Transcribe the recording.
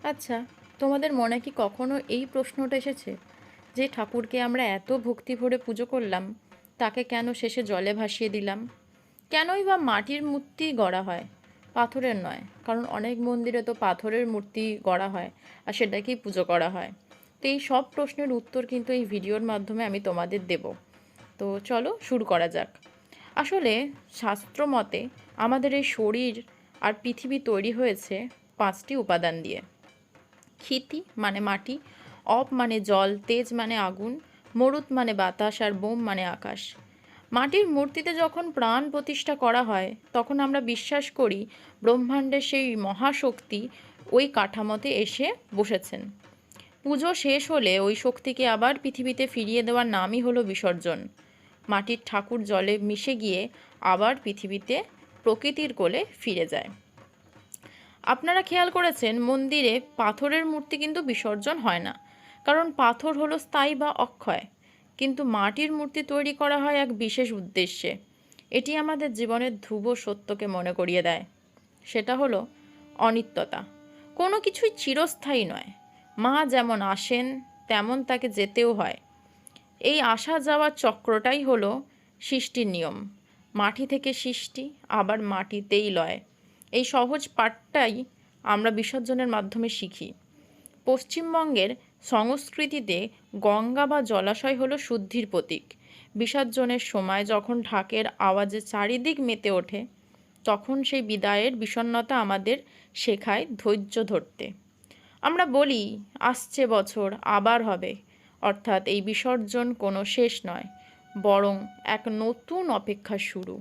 আচ্ছা, তোমাদের মনে কি কখনো এই প্রশ্নটা এসেছে যে ঠাকুরকে আমরা এত ভক্তি ভরে পুজো করলাম, তাকে কেন শেষে জলে ভাসিয়ে দিলাম? কেনই বা মাটির মূর্তি গড়া হয়, পাথরের নয়? কারণ অনেক মন্দিরে তো পাথরের মূর্তি গড়া হয় আর সেটাকেই পুজো করা হয়। তো এই সব প্রশ্নের উত্তর কিন্তু এই ভিডিওর মাধ্যমে আমি তোমাদের দেব। তো চলো শুরু করা যাক। আসলে শাস্ত্র মতে আমাদের এই শরীর আর পৃথিবী তৈরি হয়েছে 5টি উপাদান দিয়ে। ক্ষিতি মানে মাটি, অপ মানে জল, তেজ মানে আগুন, মরুত মানে বাতাস আর বোম মানে আকাশ। মাটির মূর্তিতে যখন প্রাণ প্রতিষ্ঠা করা হয় তখন আমরা বিশ্বাস করি ব্রহ্মাণ্ডের সেই মহাশক্তি ওই কাঠামোতে এসে বসেছেন। পুজো শেষ হলে ওই শক্তিকে আবার পৃথিবীতে ফিরিয়ে দেওয়ার নামই হলো বিসর্জন। মাটির ঠাকুর জলে মিশে গিয়ে আবার পৃথিবীতে প্রকৃতির কোলে ফিরে যায়। আপনারা খেয়াল করেছেন মন্দিরে পাথরের মূর্তি কিন্তু বিসর্জন হয় না, কারণ পাথর হলো স্থায়ী বা অক্ষয়। কিন্তু মাটির মূর্তি তৈরি করা হয় এক বিশেষ উদ্দেশ্যে। এটি আমাদের জীবনের ধ্রুব সত্যকে মনে করিয়ে দেয়। সেটা হলো অনিত্যতা। কোনো কিছুই চিরস্থায়ী নয়। মা যেমন আসেন তেমন তাকে যেতেও হয়। এই আসা যাওয়ার চক্রটাই হলো সৃষ্টির নিয়ম। মাটি থেকে সৃষ্টি, আবার মাটিতেই লয়। এই সহজ পাঠটাই আমরা বিসর্জনের মাধ্যমে শিখি। পশ্চিমবঙ্গের সংস্কৃতিতে গঙ্গা বা জলাশয় হলো শুদ্ধির প্রতীক। বিসর্জনের সময় যখন ঢাকের আওয়াজে চারিদিক মেতে ওঠে, তখন সেই বিদায়ের বিষণ্ণতা আমাদের শেখায় ধৈর্য ধরতে। আমরা বলি আসছে বছর আবার হবে, অর্থাৎ এই বিসর্জন কোনো শেষ নয়, বরং এক নতুন অপেক্ষার শুরু।